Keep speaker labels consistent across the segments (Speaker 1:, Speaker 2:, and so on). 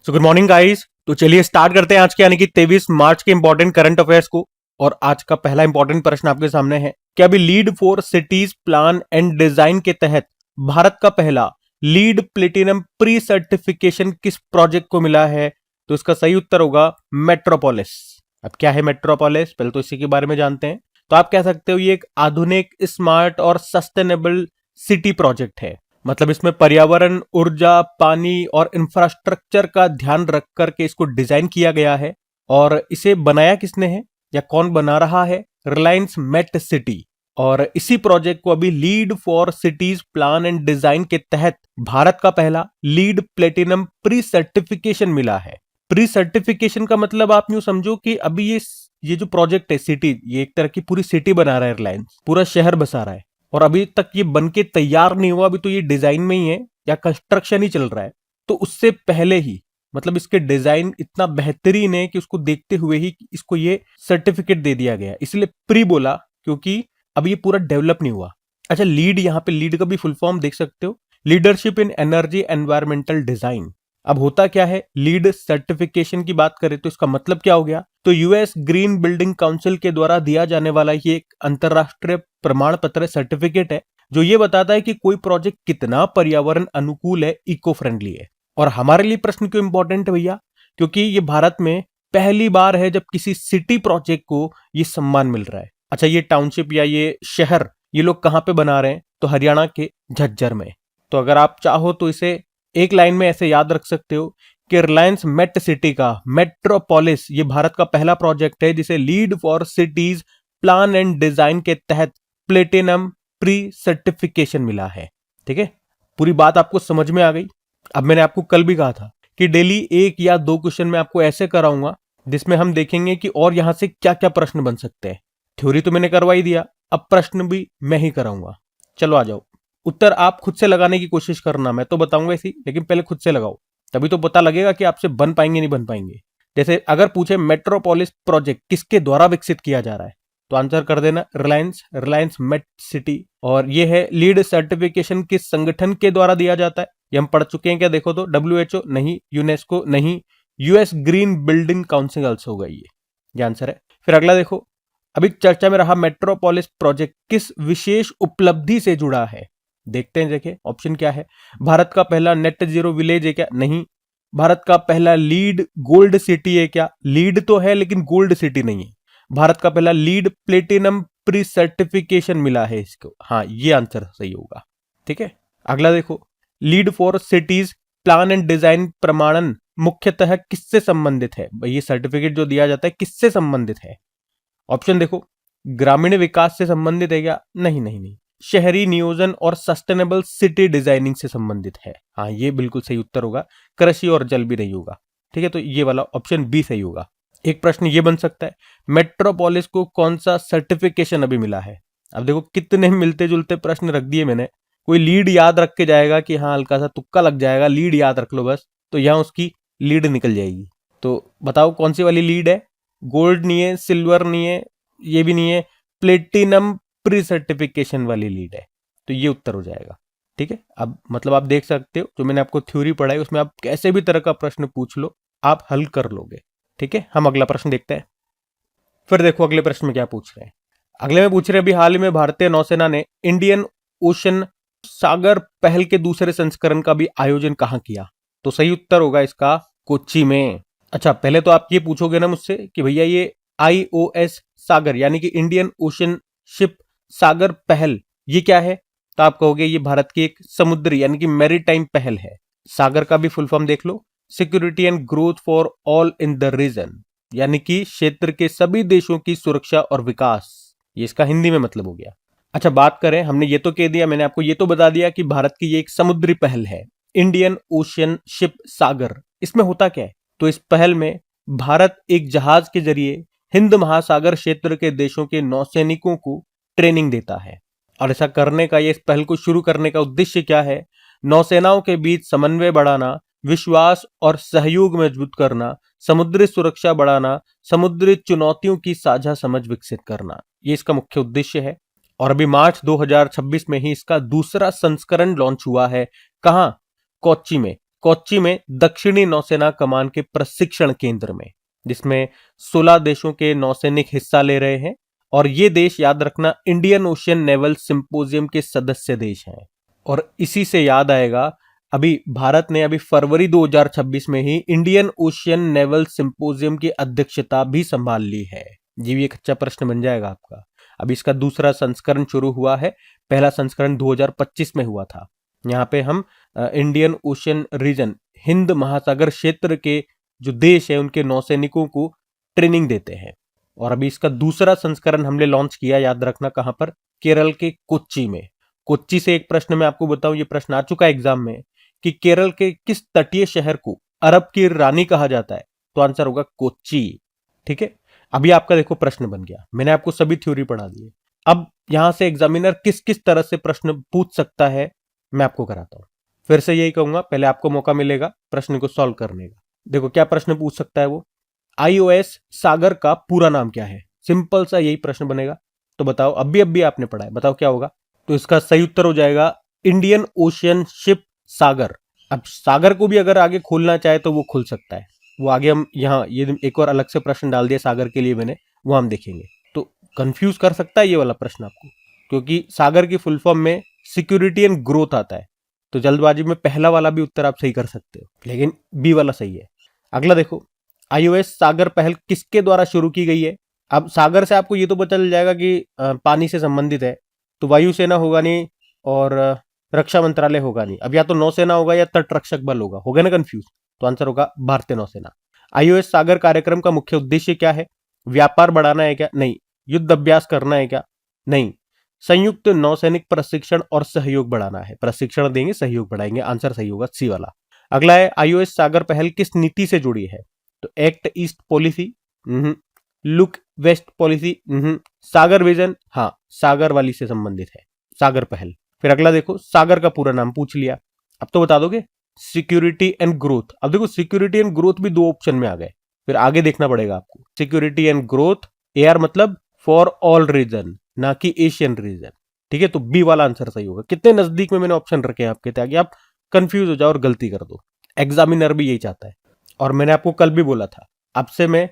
Speaker 1: So good morning guys. तो चलिए start करते हैं आज के यानी कि 23 मार्च के इंपॉर्टेंट करंट अफेयर्स को। और आज का पहला इंपॉर्टेंट प्रश्न आपके सामने है कि अभी lead for cities plan and design के तहत भारत का पहला लीड प्लेटिनम प्री सर्टिफिकेशन किस प्रोजेक्ट को मिला है? तो इसका सही उत्तर होगा मेट्रोपोलिस। अब क्या है मेट्रोपोलिस, पहले तो इसी के बारे में जानते हैं। तो आप कह सकते हो ये एक आधुनिक, स्मार्ट और सस्टेनेबल सिटी प्रोजेक्ट है। मतलब इसमें पर्यावरण, ऊर्जा, पानी और इंफ्रास्ट्रक्चर का ध्यान रख करके इसको डिजाइन किया गया है। और इसे बनाया किसने है या कौन बना रहा है? Reliance MET city. और इसी प्रोजेक्ट को अभी lead for cities plan and design के तहत भारत का पहला लीड प्लेटिनम प्री सर्टिफिकेशन मिला है। प्री सर्टिफिकेशन का मतलब आप यूं समझो कि अभी ये जो प्रोजेक्ट है सिटी, ये एक तरह की पूरी सिटी बना रहा है रिलायंस, पूरा शहर बसा रहा है। और अभी तक ये बन के तैयार नहीं हुआ, अभी तो ये डिजाइन में ही है या कंस्ट्रक्शन ही चल रहा है। तो उससे पहले ही मतलब इसके डिजाइन इतना बेहतरीन है कि उसको देखते हुए ही इसको ये सर्टिफिकेट दे दिया गया। इसलिए प्री बोला क्योंकि अभी ये पूरा डेवलप नहीं हुआ। अच्छा, लीड, यहाँ पे लीड का भी फुल फॉर्म देख सकते हो, leadership in energy environmental design. अब होता क्या है, लीड सर्टिफिकेशन की बात करें तो इसका मतलब क्या हो गया? तो यूएस ग्रीन बिल्डिंग काउंसिल के द्वारा दिया जाने वाला ये एक अंतरराष्ट्रीय प्रमाण पत्र सर्टिफिकेट है जो ये बताता है कि कोई प्रोजेक्ट कितना पर्यावरण अनुकूल है, इको फ्रेंडली है। और हमारे लिए प्रश्न क्यों इंपॉर्टेंट है भैया? क्योंकि ये भारत में पहली बार है जब किसी सिटी प्रोजेक्ट को ये सम्मान मिल रहा है। अच्छा, ये टाउनशिप या ये शहर ये लोग कहां पे बना रहे हैं? तो हरियाणा के झज्जर में। तो अगर आप चाहो तो इसे एक लाइन में ऐसे याद रख सकते हो कि रिलायंस मेट सिटी का मेट्रोपोलिस ये भारत का पहला प्रोजेक्ट है जिसे lead for cities plan and design के तहत प्लेटिनम प्री सर्टिफिकेशन मिला है। ठीक है, पूरी बात आपको समझ में आ गई। अब मैंने आपको कल भी कहा था कि डेली एक या दो क्वेश्चन मैं आपको ऐसे कराऊंगा जिसमें हम देखेंगे कि और यहां से क्या क्या प्रश्न बन सकते हैं। थ्योरी तो मैंने करवा ही दिया, अब प्रश्न भी मैं ही कराऊंगा। चलो आ जाओ, उत्तर आप खुद से लगाने की कोशिश करना, मैं तो बताऊंगा इसी, लेकिन पहले खुद से लगाओ, तभी तो पता लगेगा कि आपसे बन पाएंगे नहीं बन पाएंगे। जैसे अगर पूछे मेट्रोपोलिस प्रोजेक्ट किसके द्वारा विकसित किया जा रहा है, तो आंसर कर देना रिलायंस मेट सिटी। और ये है लीड सर्टिफिकेशन किस संगठन के द्वारा दिया जाता है, ये हम पढ़ चुके हैं क्या? देखो तो WHO नहीं, यूनेस्को नहीं, US green building council also होगा ये आंसर है। फिर अगला देखो, अभी चर्चा में रहा मेट्रोपोलिस प्रोजेक्ट किस विशेष उपलब्धि से जुड़ा है? देखते हैं, देखिए ऑप्शन क्या है। भारत का पहला नेट जीरो विलेज है क्या? नहीं। भारत का पहला लीड गोल्ड सिटी है क्या? लीड तो है लेकिन गोल्ड सिटी नहीं है। भारत का पहला लीड प्लेटिनम प्री सर्टिफिकेशन मिला है इसको, हाँ ये आंसर सही होगा। ठीक है, अगला देखो, lead for cities plan and design प्रमाणन मुख्यतः किससे संबंधित है? भाई ये सर्टिफिकेट जो दिया जाता है किससे संबंधित है? ऑप्शन देखो, ग्रामीण विकास से संबंधित है क्या? नहीं नहीं नहीं, शहरी नियोजन और सस्टेनेबल सिटी डिजाइनिंग से संबंधित है। हाँ ये बिल्कुल सही उत्तर होगा, कृषि और जल भी नहीं होगा। ठीक है, तो ये वाला ऑप्शन बी सही होगा। एक प्रश्न ये बन सकता है, मेट्रोपोलिस को कौन सा सर्टिफिकेशन अभी मिला है? अब देखो कितने मिलते जुलते प्रश्न रख दिए मैंने। कोई लीड याद रख के जाएगा कि हाँ हल्का सा तुक्का लग जाएगा, लीड याद रख लो बस, तो यहां उसकी लीड निकल जाएगी। तो बताओ कौन सी वाली लीड है? गोल्ड नहीं है, सिल्वर नहीं है, ये भी नहीं है, प्लेटिनम प्री सर्टिफिकेशन वाली लीड है। तो ये उत्तर हो जाएगा। ठीक है, अब मतलब आप देख सकते हो जो मैंने आपको थ्योरी पढ़ाई उसमें आप कैसे भी तरह का प्रश्न पूछ लो आप हल कर लोगे। ठीक है, हम अगला प्रश्न देखते हैं। फिर देखो अगले प्रश्न में क्या पूछ रहे हैं। अगले में पूछ रहे हैं, अभी हाल ही में भारतीय नौसेना ने इंडियन ओशन सागर पहल के दूसरे संस्करण का भी आयोजन कहां किया? तो सही उत्तर होगा इसका कोच्चि में। अच्छा, पहले तो आप ये पूछोगे ना मुझसे कि भैया ये IOS सागर यानी कि इंडियन ओशन शिप सागर पहल ये क्या है? तो आप कहोगे ये भारत की एक समुद्री यानी कि मैरीटाइम पहल है। सागर का भी फुल फॉर्म देख लो, security and growth for all in the region, यानी कि क्षेत्र के सभी देशों की सुरक्षा और विकास, ये इसका हिंदी में मतलब हो गया। अच्छा, बात करें, हमने ये तो कह दिया, मैंने आपको ये तो बता दिया कि भारत की ये एक समुद्री पहल है इंडियन ओशन शिप सागर। इसमें होता क्या है? तो इस पहल में भारत एक जहाज के जरिए हिंद महासागर क्षेत्र के देशों के नौसैनिकों को ट्रेनिंग देता है। और ऐसा करने का, ये इस पहल को शुरू करने का उद्देश्य क्या है? नौसेनाओं के बीच समन्वय बढ़ाना, विश्वास और सहयोग मजबूत करना, समुद्री सुरक्षा बढ़ाना, समुद्री चुनौतियों की साझा समझ विकसित करना, ये इसका मुख्य उद्देश्य है। और अभी मार्च 2026 में ही इसका दूसरा संस्करण लॉन्च हुआ है। कहां? कोच्चि में। कोच्चि में दक्षिणी नौसेना कमान के प्रशिक्षण केंद्र में, जिसमें 16 देशों के नौसैनिक हिस्सा ले रहे हैं और ये देश, याद रखना, इंडियन ओशियन नेवल सिंपोजियम के सदस्य देश हैं। और इसी से याद आएगा, अभी भारत ने अभी फरवरी 2026 में ही इंडियन ओशियन नेवल सिंपोजियम की अध्यक्षता भी संभाल ली है। ये भी एक अच्छा प्रश्न बन जाएगा आपका। अभी इसका दूसरा संस्करण शुरू हुआ है, पहला संस्करण 2025 में हुआ था। यहाँ पे हम इंडियन ओशियन रीजन, हिंद महासागर क्षेत्र के जो देश है उनके नौसैनिकों को ट्रेनिंग देते हैं। और अभी इसका दूसरा संस्करण हमने लॉन्च किया, याद रखना कहां पर, केरल के कोच्चि में। कोच्चि से एक प्रश्न मैं आपको बताऊं, ये प्रश्न आ चुका है एग्जाम में, कि केरल के किस तटीय शहर को अरब की रानी कहा जाता है? तो आंसर होगा कोच्चि। ठीक है, अभी आपका देखो प्रश्न बन गया, मैंने आपको सभी थ्योरी पढ़ा दी है। अब यहां से एग्जामिनर किस किस तरह से प्रश्न पूछ सकता है मैं आपको कराता हूं। फिर से यही कहूंगा, पहले आपको मौका मिलेगा प्रश्न को सॉल्व करने का। देखो क्या प्रश्न पूछ सकता है वो, आईओएस सागर का पूरा नाम क्या है? सिंपल सा यही प्रश्न बनेगा। तो बताओ, अभी आपने पढ़ा है, बताओ क्या होगा? तो इसका सही उत्तर हो जाएगा इंडियन ओशियन शिप सागर। अब सागर को भी अगर आगे खोलना चाहे तो वो खुल सकता है, वो आगे हम यहाँ ये एक और अलग से प्रश्न डाल दिया सागर के लिए मैंने, वो हम देखेंगे। तो कंफ्यूज कर सकता है ये वाला प्रश्न आपको, क्योंकि सागर की फुल फॉर्म में सिक्योरिटी एंड ग्रोथ आता है। तो जल्दबाजी में पहला वाला भी उत्तर आप सही कर सकते हो, लेकिन बी वाला सही है। अगला देखो, आईओएस सागर पहल किसके द्वारा शुरू की गई है? अब सागर से आपको ये तो पता चल जाएगा कि पानी से संबंधित है, तो वायुसेना होगा नहीं और रक्षा मंत्रालय होगा नहीं। अब या तो नौसेना होगा या तट रक्षक बल होगा, हो गया ना कंफ्यूज? तो आंसर होगा भारतीय नौसेना। आईओएस सागर कार्यक्रम का मुख्य उद्देश्य क्या है? व्यापार बढ़ाना है क्या? नहीं। युद्ध अभ्यास करना है क्या? नहीं। संयुक्त नौसैनिक प्रशिक्षण और सहयोग बढ़ाना है, प्रशिक्षण देंगे, सहयोग बढ़ाएंगे। आंसर सही होगा सी वाला। अगला है, आईओएस सागर पहल किस नीति से जुड़ी है? तो act east policy, look west policy, SAGAR vision, हाँ सागर वाली से संबंधित है सागर पहल। फिर अगला देखो, सागर का पूरा नाम पूछ लिया, अब तो बता दोगे? Security and growth. अब देखो सिक्योरिटी एंड ग्रोथ भी दो ऑप्शन में आ गए, फिर आगे देखना पड़ेगा आपको। सिक्योरिटी एंड ग्रोथ, एआर मतलब फॉर ऑल रीजन, ना कि एशियन रीजन। ठीक है, तो बी वाला आंसर सही होगा। कितने नजदीक में मैंने ऑप्शन रखे हैं आपके, ताकि आप कंफ्यूज हो जाओ और गलती कर दो। एग्जामिनर भी यही चाहता है। और मैंने आपको कल भी बोला था, अब से मैं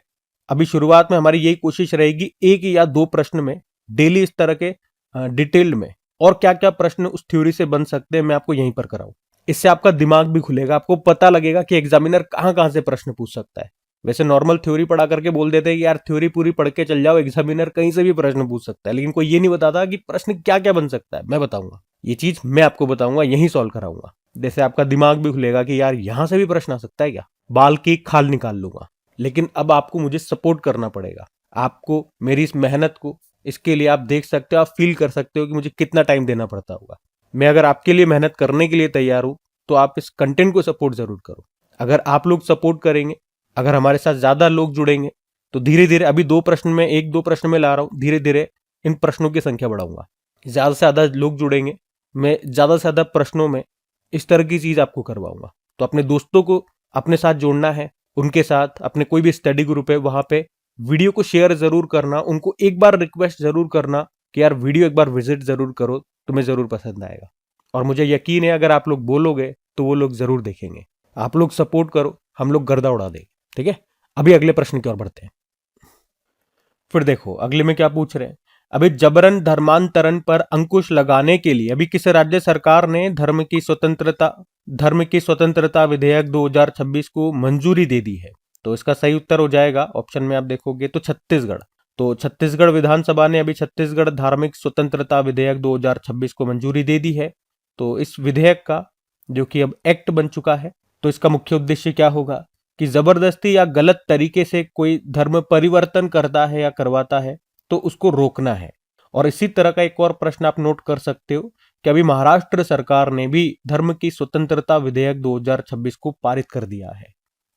Speaker 1: अभी शुरुआत में हमारी यही कोशिश रहेगी, एक या दो प्रश्न में डेली इस तरह के डिटेल्ड में और क्या क्या प्रश्न उस थ्योरी से बन सकते हैं मैं आपको यहीं पर कराऊं। इससे आपका दिमाग भी खुलेगा, आपको पता लगेगा कि एग्जामिनर कहां कहां से प्रश्न पूछ सकता है। वैसे नॉर्मल थ्योरी पढ़ा करके बोल देते हैं कि यार थ्योरी पूरी पढ़ के चल जाओ, एग्जामिनर कहीं से भी प्रश्न पूछ सकता है, लेकिन कोई ये नहीं बताता कि प्रश्न क्या क्या बन सकता है। मैं बताऊंगा, ये चीज मैं आपको बताऊंगा, यही सॉल्व कराऊंगा। जैसे आपका दिमाग भी खुलेगा कि यार यहां से भी प्रश्न आ सकता है क्या, बाल की खाल निकाल लूंगा। लेकिन अब आपको मुझे सपोर्ट करना पड़ेगा, आपको मेरी इस मेहनत को, इसके लिए आप देख सकते हो, आप फील कर सकते हो कि मुझे कितना टाइम देना पड़ता होगा। मैं अगर आपके लिए मेहनत करने के लिए तैयार हूं, तो आप इस कंटेंट को सपोर्ट जरूर करो। अगर आप लोग सपोर्ट करेंगे, अगर हमारे साथ ज्यादा लोग जुड़ेंगे, तो धीरे धीरे, अभी दो प्रश्न में, एक दो प्रश्न में ला रहा हूं, धीरे धीरे इन प्रश्नों की संख्या बढ़ाऊंगा। ज्यादा से ज्यादा लोग जुड़ेंगे, मैं ज्यादा से ज्यादा प्रश्नों में इस तरह की चीज आपको करवाऊंगा। तो अपने दोस्तों को अपने साथ जोड़ना है, उनके साथ अपने कोई भी स्टडी ग्रुप है वहां पे वीडियो को शेयर जरूर करना, उनको एक बार रिक्वेस्ट जरूर करना कि यार वीडियो एक बार विजिट जरूर करो, तुम्हें जरूर पसंद आएगा। और मुझे यकीन है अगर आप लोग बोलोगे तो वो लोग जरूर देखेंगे। आप लोग सपोर्ट करो, हम लोग गर्दा उड़ा देंगे। ठीक है, अभी अगले प्रश्न की ओर बढ़ते हैं। फिर देखो अगले में क्या पूछ रहे हैं, अभी जबरन धर्मांतरण पर अंकुश लगाने के लिए अभी किस राज्य सरकार ने धर्म की स्वतंत्रता विधेयक 2026 को मंजूरी दे दी है? तो इसका सही उत्तर हो जाएगा, ऑप्शन में आप देखोगे तो छत्तीसगढ़। तो छत्तीसगढ़ विधानसभा ने अभी छत्तीसगढ़ धार्मिक स्वतंत्रता विधेयक 2026 को मंजूरी दे दी है। तो इस विधेयक का, जो कि अब एक्ट बन चुका है, तो इसका मुख्य उद्देश्य क्या होगा कि जबरदस्ती या गलत तरीके से कोई धर्म परिवर्तन करता है या करवाता है तो उसको रोकना है। और इसी तरह का एक और प्रश्न आप नोट कर सकते हो कि अभी महाराष्ट्र सरकार ने भी धर्म की स्वतंत्रता विधेयक 2026 को पारित कर दिया है।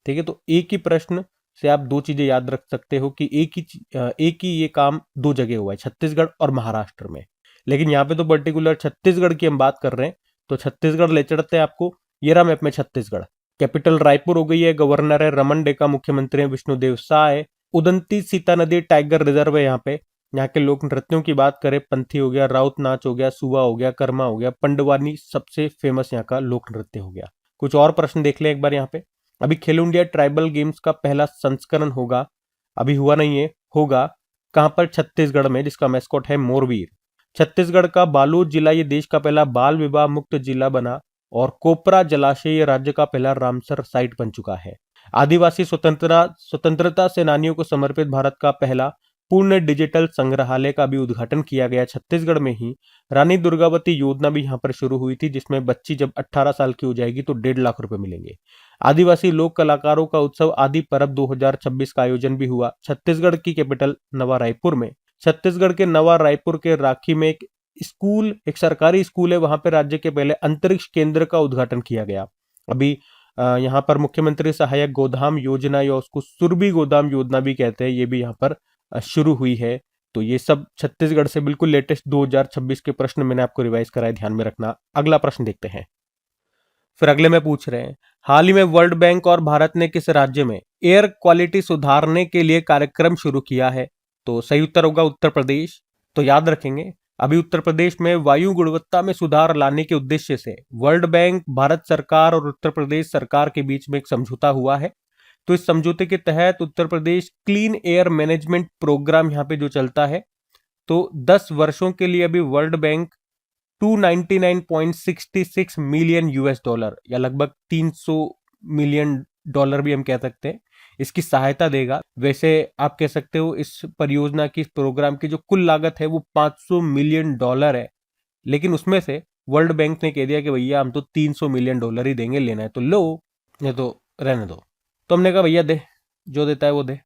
Speaker 1: ठीक है, तो एक ही प्रश्न से आप दो चीजें याद रख सकते हो कि एक ही ये काम दो जगह हुआ है, छत्तीसगढ़ और महाराष्ट्र में। लेकिन यहाँ पे तो पर्टिकुलर छत्तीसगढ़ की हम बात कर रहे हैं, तो छत्तीसगढ़ ले चढ़ते हैं आपको। ये रहा मैप में छत्तीसगढ़, कैपिटल रायपुर हो गई है, गवर्नर है रमन डेका, मुख्यमंत्री है विष्णुदेव साय, उदंती सीता नदी टाइगर रिजर्व है यहाँ पे। यहाँ के लोक नृत्यों की बात करें, पंथी हो गया, राउत नाच हो गया, सुवा हो गया, कर्मा हो गया, पंडवानी सबसे फेमस यहाँ का लोक नृत्य हो गया। कुछ और प्रश्न देख लें एक बार यहाँ पे। अभी खेलो इंडिया ट्राइबल गेम्स का पहला संस्करण होगा, अभी हुआ नहीं है, होगा कहाँ पर? छत्तीसगढ़ में, जिसका मैस्कॉट है मोरवीर। छत्तीसगढ़ का बालोद जिला ये देश का पहला बाल विवाह मुक्त जिला बना और कोपरा जलाशय ये राज्य का पहला रामसर साइट बन चुका है। आदिवासी स्वतंत्रता सेनानियों को समर्पित भारत का पहला पूर्ण डिजिटल संग्रहालय का भी उद्घाटन किया गया छत्तीसगढ़ में ही। रानी दुर्गावती योजना भी यहाँ पर शुरू हुई थी, जिसमें बच्ची जब 18 साल की हो जाएगी तो 1.5 लाख रुपए मिलेंगे। आदिवासी लोक कलाकारों का उत्सव आदि परब 2026 का आयोजन भी हुआ छत्तीसगढ़ की कैपिटल नवा रायपुर में। छत्तीसगढ़ के नवा रायपुर के राखी में एक सरकारी स्कूल है, वहां पे राज्य के पहले अंतरिक्ष केंद्र का उद्घाटन किया गया। अभी यहाँ पर मुख्यमंत्री सहायक गोदाम योजना या उसको सुरभि गोदाम योजना भी कहते हैं, ये भी यहाँ पर शुरू हुई है। तो ये सब छत्तीसगढ़ से बिल्कुल लेटेस्ट 2026 के प्रश्न मैंने आपको रिवाइज कराए, ध्यान में रखना। अगला प्रश्न देखते हैं। फिर अगले में पूछ रहे हैं, हाल ही में वर्ल्ड बैंक और भारत ने किस राज्य में एयर क्वालिटी सुधारने के लिए कार्यक्रम शुरू किया है? तो सही उत्तर होगा उत्तर प्रदेश। तो याद रखेंगे, अभी उत्तर प्रदेश में वायु गुणवत्ता में सुधार लाने के उद्देश्य से वर्ल्ड बैंक, भारत सरकार और उत्तर प्रदेश सरकार के बीच में एक समझौता हुआ है। तो इस समझौते के तहत Uttar Pradesh clean air management programme यहाँ पे जो चलता है, तो 10 वर्षों के लिए अभी world bank 299.66 million US dollar या लगभग 300 मिलियन डॉलर भी हम कह सकते हैं, इसकी सहायता देगा। वैसे आप कह सकते हो इस परियोजना की, इस प्रोग्राम की जो कुल लागत है वो 500 मिलियन डॉलर है, लेकिन उसमें से वर्ल्ड बैंक ने कह दिया कि भैया हम तो 300 मिलियन डॉलर ही देंगे, लेना है तो लो, नहीं तो रहने दो। तो हमने कहा भैया दे, जो देता है वो दे।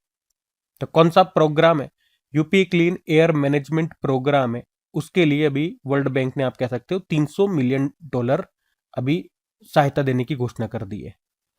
Speaker 1: तो कौन सा प्रोग्राम है? UP clean air management program है, उसके लिए अभी वर्ल्ड बैंक ने, आप कह सकते हो, 300 मिलियन डॉलर अभी सहायता देने की घोषणा कर दी है।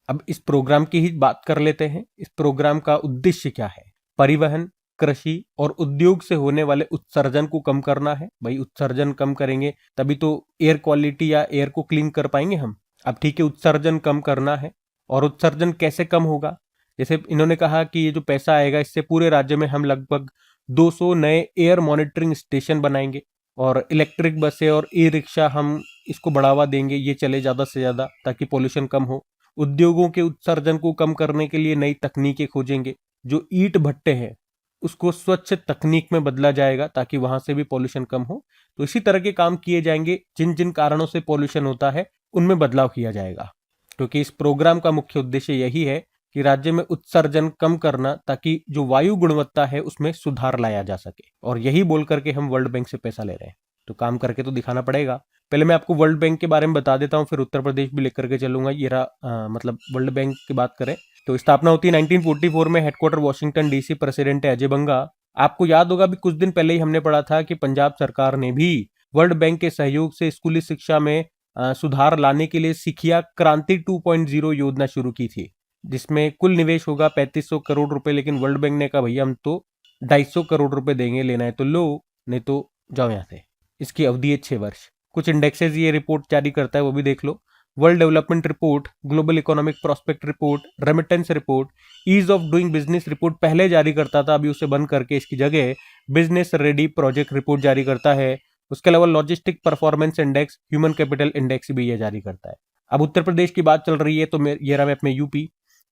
Speaker 1: अब इस प्रोग्राम की ही बात कर लेते हैं। इस प्रोग्राम का उद्देश्य क्या है? परिवहन, कृषि और उद्योग से होने वाले उत्सर्जन को कम करना है। भाई उत्सर्जन कम करेंगे तभी तो एयर क्वालिटी या एयर को क्लीन कर पाएंगे हम। अब ठीक है, उत्सर्जन कम करना है, और उत्सर्जन कैसे कम होगा? जैसे इन्होंने कहा कि ये जो पैसा आएगा इससे पूरे राज्य में हम लगभग 200 नए एयर मॉनिटरिंग स्टेशन बनाएंगे, और इलेक्ट्रिक बसें और ई रिक्शा हम इसको बढ़ावा देंगे, ये चले ज़्यादा से ज़्यादा, ताकि पोल्यूशन कम हो। उद्योगों के उत्सर्जन को कम करने के लिए नई तकनीकें खोजेंगे। जो ईंट भट्टे हैं उसको स्वच्छ तकनीक में बदला जाएगा ताकि वहां से भी पॉल्यूशन कम हो। तो इसी तरह के काम किए जाएंगे, जिन जिन कारणों से पॉल्यूशन होता है उनमें बदलाव किया जाएगा। क्योंकि इस प्रोग्राम का मुख्य उद्देश्य यही है कि राज्य में उत्सर्जन कम करना, ताकि जो वायु गुणवत्ता है उसमें सुधार लाया जा सके। और यही बोल करके हम वर्ल्ड बैंक से पैसा ले रहे हैं, तो काम करके तो दिखाना पड़ेगा। पहले मैं आपको वर्ल्ड बैंक के बारे में बता देता हूँ, फिर उत्तर प्रदेश भी लेकर के चलूंगा। ये रहा मतलब वर्ल्ड बैंक की बात करें तो स्थापना होती है 1944 में। हेडक्वार्टर वॉशिंगटन डीसी, प्रेसिडेंट है अजय बंगा। आपको याद होगा भी कुछ दिन पहले ही हमने पढ़ा था कि पंजाब सरकार ने भी वर्ल्ड बैंक के सहयोग से स्कूली शिक्षा में सुधार लाने के लिए सिखिया क्रांति 2.0 योजना शुरू की थी, जिसमें कुल निवेश होगा 3500 करोड़ रुपए। लेकिन वर्ल्ड बैंक ने कहा भैया हम तो 250 करोड़ रुपए देंगे, लेना है तो लो, नहीं तो जाओ यहाँ से। इसकी अवधि है 6 वर्ष। कुछ इंडेक्सेस ये रिपोर्ट जारी करता है, वो भी देख लो। World development report, global economic prospect report, remittance report, ease of doing business report पहले जारी करता था, अभी उसे बंद करके इसकी जगह बिजनेस रेडी प्रोजेक्ट रिपोर्ट जारी करता है। उसके अलावा logistic performance index, human capital index भी ये जारी करता है। अब उत्तर प्रदेश की बात चल रही है तो ये रहा मैं अपने यूपी।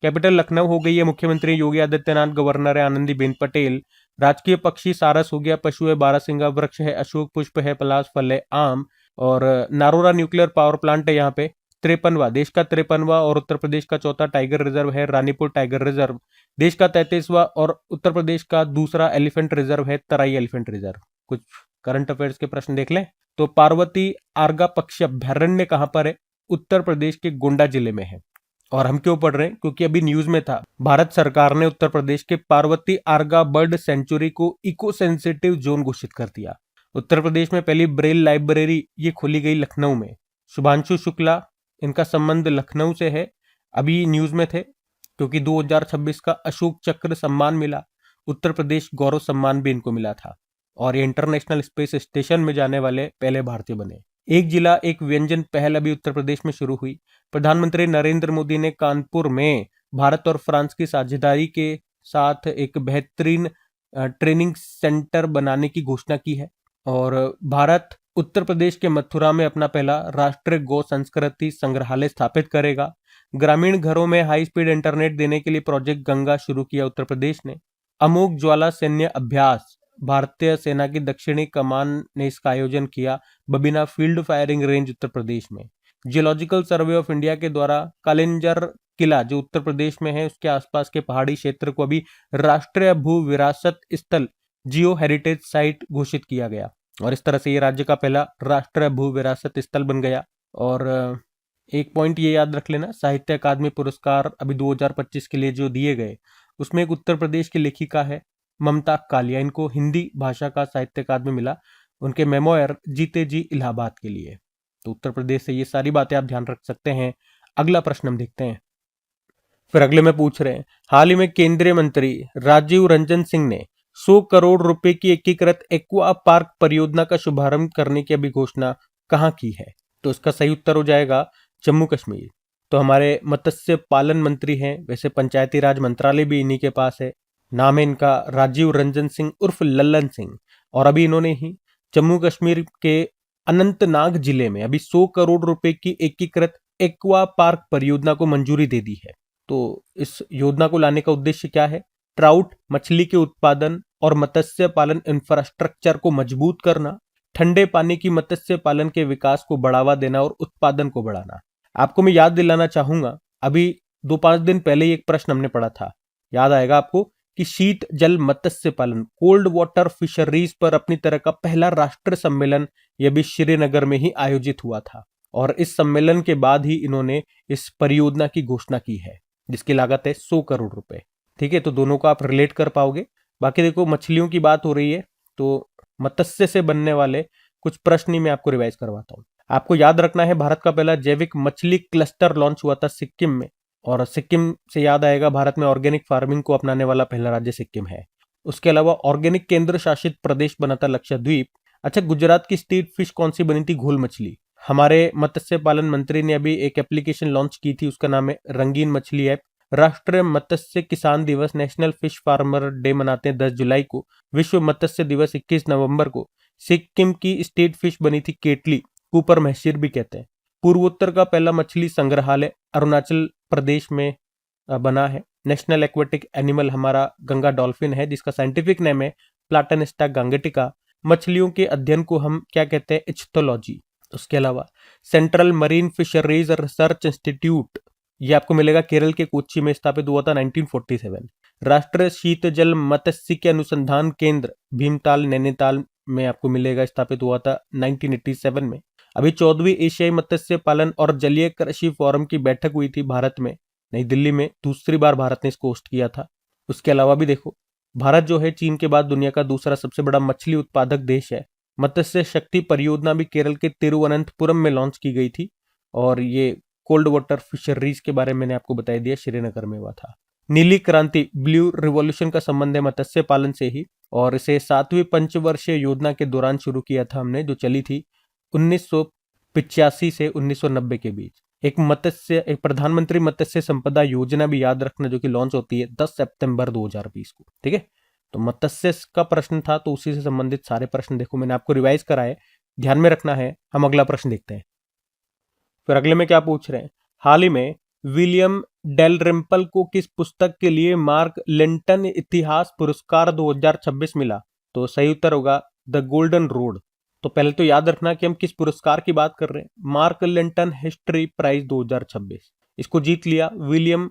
Speaker 1: कैपिटल लखनऊ हो गई है, मुख्यमंत्री योगी आदित्यनाथ, गवर्नर है आनंदीबेन पटेल। राजकीय पक्षी सारस हो गया, पशु है बारहसिंगा, वृक्ष है अशोक, पुष्प है पलाश, फल है आम। और नारोरा न्यूक्लियर पावर प्लांट है यहाँ पे 53वां, देश का 53वां, और उत्तर प्रदेश का चौथा टाइगर रिजर्व है रानीपुर टाइगर रिजर्व। देश का 33वां और उत्तर प्रदेश का दूसरा एलिफेंट रिजर्व है तराई एलिफेंट रिजर्व। कुछ करंट अफेयर्स के प्रश्न देख लें तो पार्वती आर्गा पक्षी अभ्यारण्य कहाँ पर है? उत्तर प्रदेश के गोंडा जिले में है। और हम क्यों पढ़ रहे हैं? क्योंकि अभी न्यूज में था, भारत सरकार ने उत्तर प्रदेश के पार्वती आर्गा बर्ड सेंचुरी को इको सेंसिटिव जोन घोषित कर दिया। उत्तर प्रदेश में पहली ब्रेल लाइब्रेरी ये खोली गई लखनऊ में। शुभांशु शुक्ला, इनका संबंध लखनऊ से है, अभी न्यूज में थे क्योंकि 2026 का अशोक चक्र सम्मान मिला। उत्तर प्रदेश गौरव सम्मान भी इनको मिला था, और ये इंटरनेशनल स्पेस स्टेशन में जाने वाले पहले भारतीय बने। एक जिला एक व्यंजन पहल अभी उत्तर प्रदेश में शुरू हुई। प्रधानमंत्री नरेंद्र मोदी ने कानपुर में भारत और फ्रांस की साझेदारी के साथ एक बेहतरीन ट्रेनिंग सेंटर बनाने की घोषणा की है। और भारत उत्तर प्रदेश के मथुरा में अपना पहला राष्ट्रीय गौ संस्कृति संग्रहालय स्थापित करेगा। ग्रामीण घरों में हाई स्पीड इंटरनेट देने के लिए प्रोजेक्ट गंगा शुरू किया उत्तर प्रदेश ने। अमोघ ज्वाला सैन्य अभ्यास, भारतीय सेना की दक्षिणी कमान ने इसका आयोजन किया Babina field firing range Uttar Pradesh में। जियोलॉजिकल सर्वे ऑफ इंडिया के द्वारा कालिंजर किला जो उत्तर प्रदेश में है उसके आसपास के पहाड़ी क्षेत्र को अभी राष्ट्रीय भू विरासत स्थल जियो हेरिटेज साइट घोषित किया गया और इस तरह से ये राज्य का पहला राष्ट्रीय भू विरासत स्थल बन गया। और एक पॉइंट ये याद रख लेना, साहित्य अकादमी पुरस्कार अभी 2025 के लिए जो दिए गए उसमें एक उत्तर प्रदेश की लेखिका है ममता कालिया, इनको हिंदी भाषा का साहित्य अकादमी मिला उनके मेमोयर जीते जी इलाहाबाद के लिए। तो उत्तर प्रदेश से ये सारी बातें आप ध्यान रख सकते हैं। अगला प्रश्न हम देखते हैं। फिर अगले में पूछ रहे हैं, हाल ही में केंद्रीय मंत्री राजीव रंजन सिंह ने 100 करोड़ रुपए की एकीकृत एक्वा पार्क परियोजना का शुभारंभ करने की अभी घोषणा कहां की है? तो इसका सही उत्तर हो जाएगा जम्मू कश्मीर। तो हमारे मत्स्य पालन मंत्री हैं, वैसे पंचायती राज मंत्रालय भी इन्हीं के पास है, नाम है इनका राजीव रंजन सिंह उर्फ लल्लन सिंह। और अभी इन्होंने ही जम्मू कश्मीर के अनंतनाग जिले में अभी 100 करोड़ रुपए की एकीकृत एक्वा पार्क परियोजना को मंजूरी दे दी है। तो इस योजना को लाने का उद्देश्य क्या है? ट्राउट मछली के उत्पादन और मत्स्य पालन इंफ्रास्ट्रक्चर को मजबूत करना, ठंडे पानी की मत्स्य पालन के विकास को बढ़ावा देना और उत्पादन को बढ़ाना। आपको मैं याद दिलाना चाहूंगा, अभी 2-5 दिन पहले ही एक प्रश्न हमने पढ़ा था, याद आएगा आपको, कि शीत जल मत्स्य पालन कोल्ड वाटर फिशरीज पर अपनी तरह का पहला राष्ट्रीय सम्मेलन यह भी श्रीनगर में ही आयोजित हुआ था और इस सम्मेलन के बाद ही इन्होंने इस परियोजना की घोषणा की है जिसकी लागत है 100 करोड़ रुपए। ठीक है, तो दोनों को आप रिलेट कर पाओगे। बाकी देखो, मछलियों की बात हो रही है तो मत्स्य से बनने वाले कुछ प्रश्न ही मैं आपको रिवाइज करवाता हूँ। आपको याद रखना है, भारत का पहला जैविक मछली क्लस्टर लॉन्च हुआ था सिक्किम में, और सिक्किम से याद आएगा भारत में ऑर्गेनिक फार्मिंग को अपनाने वाला पहला राज्य सिक्किम है। उसके अलावा ऑर्गेनिक केंद्र शासित प्रदेश बना था लक्षद्वीप। अच्छा, गुजरात की स्ट्रीट फिश कौन सी बनी थी? घोल मछली। हमारे मत्स्य पालन मंत्री ने अभी एक एप्लीकेशन लॉन्च की थी, उसका नाम है रंगीन मछली ऐप। राष्ट्रीय मत्स्य किसान दिवस नेशनल फिश फार्मर डे मनाते हैं 10 जुलाई को। विश्व मत्स्य दिवस 21 नवंबर को। सिक्किम की स्टेट फिश बनी थी केटली, कुपर महसीर भी कहते हैं। पूर्वोत्तर का पहला मछली संग्रहालय अरुणाचल प्रदेश में बना है। नेशनल एक्वेटिक एनिमल हमारा गंगा डॉल्फिन है जिसका साइंटिफिक नेम है प्लाटनिस्टा गांगेटिका। मछलियों के अध्ययन को हम क्या कहते हैं? इच्थोलॉजी। उसके अलावा central marine fisheries research institute, ये आपको मिलेगा केरल के कोच्चि में, स्थापित हुआ था 1947। राष्ट्रीय शीत जल मत्स्यिकी अनुसंधान केंद्र भीमताल नैनीताल में आपको मिलेगा, स्थापित हुआ था 1987 में। अभी 14वीं एशियाई मत्स्य पालन और जलीय कृषि फोरम की बैठक हुई थी भारत में, नई दिल्ली में। दूसरी बार भारत ने इसको होस्ट किया था। उसके अलावा भी देखो, भारत जो है चीन के बाद दुनिया का दूसरा सबसे बड़ा मछली उत्पादक देश है। मत्स्य शक्ति परियोजना भी केरल के तिरुवनंतपुरम में लॉन्च की गई थी और ये कोल्ड वाटर फिशरीज के बारे में मैंने आपको बता दिया, श्रीनगर में हुआ था। नीली क्रांति ब्लू रिवॉल्यूशन का संबंध है मत्स्य पालन से ही, और इसे 7वीं पंचवर्षीय योजना के दौरान शुरू किया था हमने, जो चली थी 1985 से 1990 के बीच। एक प्रधानमंत्री मत्स्य संपदा योजना भी याद रखना, जो कि लॉन्च होती है 10 सितंबर 2020 को। ठीक है, तो मत्स्य का प्रश्न था तो उसी से संबंधित सारे प्रश्न देखो मैंने आपको रिवाइज कराए, ध्यान में रखना है। हम अगला प्रश्न देखते हैं। फिर अगले में क्या पूछ रहे हैं? हाल ही में विलियम डेलरिम्पल को किस पुस्तक के लिए मार्क लिंटन इतिहास पुरस्कार 2026 मिला? तो सही उत्तर होगा द गोल्डन रोड। तो पहले तो याद रखना कि हम किस पुरस्कार की बात कर रहे हैं। मार्क लिंटन हिस्ट्री प्राइज 2026, इसको जीत लिया विलियम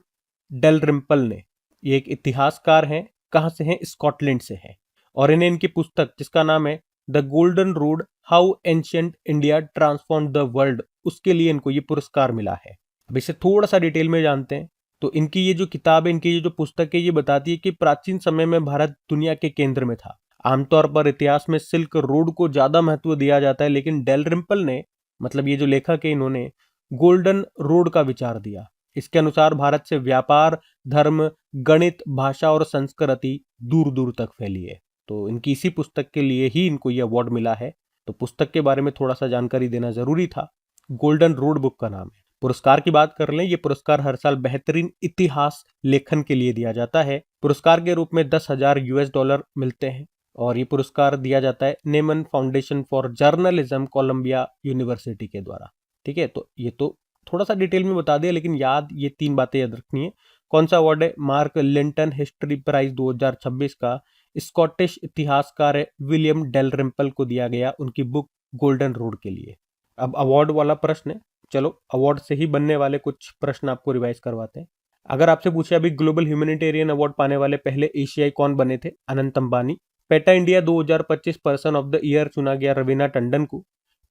Speaker 1: डेलरिम्पल ने। ये एक इतिहासकार हैं, कहां से हैं? स्कॉटलैंड से हैं, और इन्हें इनकी पुस्तक जिसका नाम है the golden road how ancient India transform the world, उसके लिए इनको ये पुरस्कार मिला है। अब इसे थोड़ा सा डिटेल में जानते हैं। तो इनकी ये जो किताब है, इनकी ये जो पुस्तक है, ये बताती है कि प्राचीन समय में भारत दुनिया के केंद्र में था। आमतौर पर इतिहास में सिल्क रोड को ज्यादा महत्व दिया जाता है, लेकिन डेलरिम्पल ने, मतलब ये जो लेखक है, इन्होंने गोल्डन रोड का विचार दिया। इसके अनुसार भारत से व्यापार, धर्म, गणित, भाषा और संस्कृति दूर दूर तक फैली है। तो इनकी इसी पुस्तक के लिए ही इनको ये अवार्ड मिला है। तो पुस्तक के बारे में थोड़ा सा जानकारी देना जरूरी था। गोल्डन रोड बुक का नाम है। पुरस्कार की बात कर लें, ये पुरस्कार हर साल बेहतरीन इतिहास लेखन के लिए दिया जाता है। पुरस्कार के रूप में $10,000 मिलते हैं और ये पुरस्कार दिया जाता है Nieman foundation for journalism Columbia university के द्वारा। ठीक है, तो ये तो थोड़ा सा डिटेल में बता दिया, लेकिन ये 3 बातें याद रखनी है। कौन सा अवार्ड है? मार्क लिंटन हिस्ट्री प्राइज 2026 का स्कॉटिश इतिहासकार विलियम डेलरिम्पल को दिया गया उनकी बुक गोल्डन रोड के लिए। अब अवार्ड वाला प्रश्न है, चलो अवार्ड से ही बनने वाले कुछ प्रश्न आपको रिवाइज करवाते हैं। अगर आपसे पूछे अभी ग्लोबल ह्यूमैनिटेरियन अवार्ड पाने वाले पहले एशियाई कौन बने थे? Anant Ambani. PETA India 2025 person of the year चुना गया रवीना टंडन को।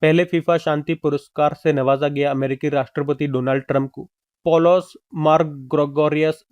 Speaker 1: पहले फीफा शांति पुरस्कार से नवाजा गया अमेरिकी राष्ट्रपति डोनाल्ड ट्रंप को। पोलोस मार्क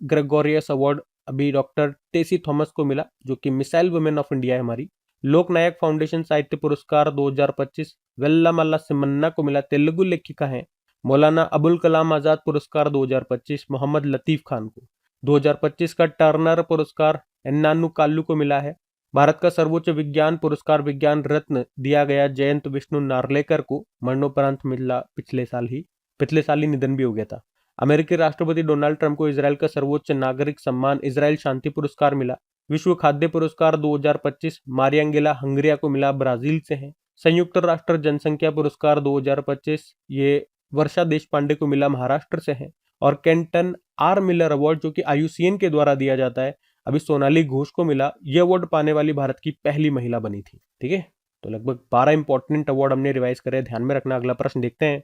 Speaker 1: ग्रेगोरियस अवार्ड अभी डॉक्टर टेसी थॉमस को मिला, जो कि मिसाइल वुमेन ऑफ इंडिया है हमारी। लोकनायक फाउंडेशन साहित्य पुरस्कार 2025 वेल्लामल्ला सिमन्ना को मिला, तेलुगु लेखिका है। मौलाना अबुल कलाम आजाद पुरस्कार 2025 मोहम्मद लतीफ खान को। 2025 का टर्नर पुरस्कार एन्नानु काल्लू को मिला है। भारत का सर्वोच्च विज्ञान पुरस्कार विज्ञान रत्न दिया गया जयंत विष्णु नार्लेकर को, मरणोपरांत मिला पिछले साल ही निधन भी हो गया था। अमेरिकी राष्ट्रपति डोनाल्ड ट्रंप को इजराइल का सर्वोच्च नागरिक सम्मान इजराइल शांति पुरस्कार मिला। विश्व खाद्य पुरस्कार 2025 मारियांगेला हंगरिया को मिला, ब्राजील से है। संयुक्त राष्ट्र जनसंख्या पुरस्कार 2025 ये वर्षा देशपांडे को मिला, महाराष्ट्र से है। और केंटन आर मिलर अवार्ड जो कि IUCN के द्वारा दिया जाता है, अभी सोनाली घोष को मिला। यह अवार्ड पाने वाली भारत की पहली महिला बनी थी। ठीक है, तो लगभग 12 इंपॉर्टेंट अवार्ड हमने रिवाइज करे, ध्यान में रखना। अगला प्रश्न देखते हैं।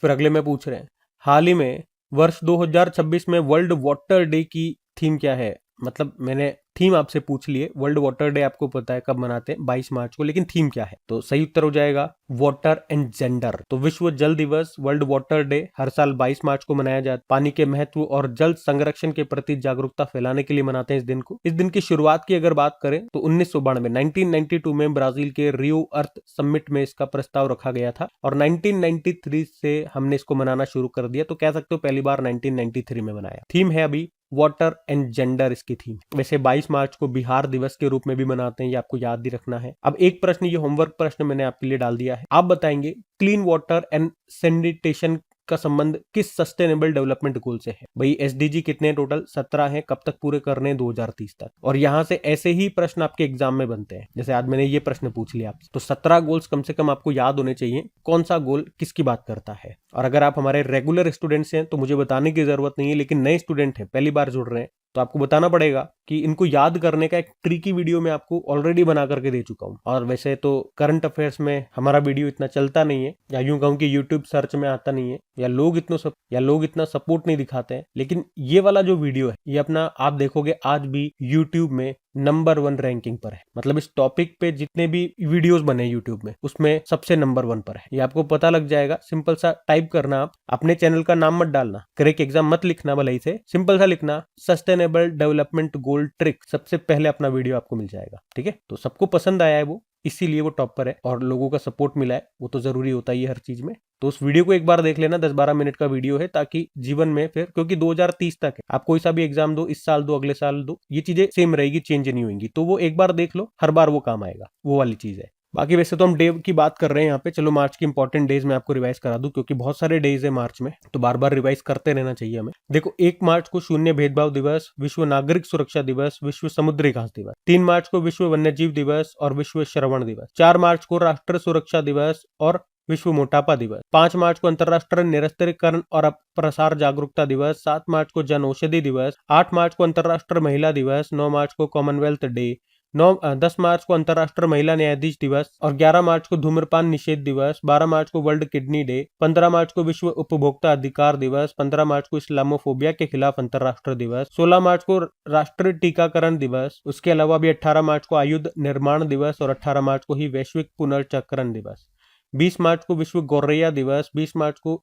Speaker 1: फिर अगले में पूछ रहे हैं, हाल ही में वर्ष 2026 में वर्ल्ड वाटर डे की थीम क्या है? मतलब मैंने थीम आपसे पूछ ली है। वर्ल्ड वाटर डे आपको पता है कब मनाते हैं, 22 मार्च को, लेकिन थीम क्या है? तो सही उत्तर हो जाएगा वाटर एंड जेंडर। तो विश्व जल दिवस वर्ल्ड वाटर डे हर साल 22 मार्च को मनाया जाता है। पानी के महत्व और जल संरक्षण के प्रति जागरूकता फैलाने के लिए मनाते हैं इस दिन को। इस दिन की शुरुआत की अगर बात करें तो 1992 में ब्राजील के रियो अर्थ समिट में इसका प्रस्ताव रखा गया था, और 1993 से हमने इसको मनाना शुरू कर दिया। तो कह सकते हो पहली बार 1993 में मनाया। थीम है अभी वाटर एंड जेंडर इसकी थीम। वैसे 22 मार्च को बिहार दिवस के रूप में भी मनाते हैं, ये आपको याद ही रखना है। अब एक प्रश्न, ये होमवर्क प्रश्न मैंने आपके लिए डाल दिया है। आप बताएंगे क्लीन वाटर एंड सैनिटेशन का संबंध किस सस्टेनेबल डेवलपमेंट गोल से है? भाई SDG कितने टोटल? 17 हैं। कब तक पूरे करने हैं? 2030 तक। और यहां से ऐसे ही प्रश्न आपके एग्जाम में बनते हैं, जैसे आज मैंने ये प्रश्न पूछ लिया आपसे। तो 17 गोल्स कम से कम आपको याद होने चाहिए, कौन सा गोल किसकी बात करता है। और अगर आप हमारे रेगुलर स्टूडेंट्स हैं तो मुझे बताने की जरूरत नहीं है, लेकिन नए स्टूडेंट हैं, पहली बार जुड़ रहे हैं, तो आपको बताना पड़ेगा कि इनको याद करने का एक ट्रिकी वीडियो मैं आपको ऑलरेडी बना करके दे चुका हूं। और वैसे तो करंट अफेयर्स में हमारा वीडियो इतना चलता नहीं है, या यूं कहूं कि यूट्यूब सर्च में आता नहीं है, या लोग इतना सपोर्ट नहीं दिखाते हैं। लेकिन ये वाला जो वीडियो है, ये अपना आप देखोगे आज भी यूट्यूब में नंबर 1 रैंकिंग पर है। मतलब इस टॉपिक पे जितने भी वीडियोस बने यूट्यूब में, उसमें सबसे नंबर 1 पर है। ये आपको पता लग जाएगा। सिंपल सा टाइप करना, आप अपने चैनल का नाम मत डालना, क्रैक एग्जाम मत लिखना, भले ही से सिंपल सा लिखना सस्टेनेबल डेवलपमेंट गोल ट्रिक, सबसे पहले अपना वीडियो आपको मिल जाएगा। ठीक है, तो सबको पसंद आया है वो, इसीलिए वो टॉप पर है, और लोगों का सपोर्ट मिला है, वो तो जरूरी होता ही है हर चीज में। तो उस वीडियो को एक बार देख लेना, 10-12 मिनट का वीडियो है, ताकि जीवन में फिर, क्योंकि 2030 तक है, आप कोई सा भी एग्जाम दो, इस साल दो, अगले साल दो, ये चीजें सेम रहेगी, चेंज नहीं होंगी। तो वो एक बार देख लो, हर बार वो काम आएगा, वो वाली चीज है। बाकी वैसे तो हम डे की बात कर रहे हैं यहाँ पे, चलो मार्च के इंपॉर्टेंट डेज में आपको रिवाइज करा दूं, क्योंकि बहुत सारे डेज है मार्च में, तो बार बार रिवाइज करते रहना चाहिए हमें। देखो, 1 मार्च को शून्य भेदभाव दिवस, विश्व नागरिक सुरक्षा दिवस, विश्व समुद्री घास दिवस। 3 मार्च को विश्व वन्यजीव दिवस और विश्व श्रवण दिवस। 4 मार्च को राष्ट्र सुरक्षा दिवस और विश्व मोटापा दिवस। 5 मार्च को अंतरराष्ट्रीय निरस्त्रीकरण और प्रसार जागरूकता दिवस। 7 मार्च को जन औषधि दिवस। 8 मार्च को अंतरराष्ट्रीय महिला दिवस। 9 मार्च को कॉमनवेल्थ डे। 10 मार्च को अंतरराष्ट्रीय महिला न्यायाधीश दिवस और 11 मार्च को धूम्रपान निषेध दिवस। 12 मार्च को वर्ल्ड किडनी डे। 15 मार्च को विश्व उपभोक्ता अधिकार दिवस। 15 मार्च को इस्लामोफोबिया के खिलाफ अंतरराष्ट्रीय दिवस। 16 मार्च को राष्ट्रीय टीकाकरण दिवस। उसके अलावा भी 18 मार्च को आयुध निर्माण दिवस और 18 मार्च को ही वैश्विक पुनर्चक्रण दिवस। 20 मार्च को विश्व गौरैया दिवस। 20 मार्च को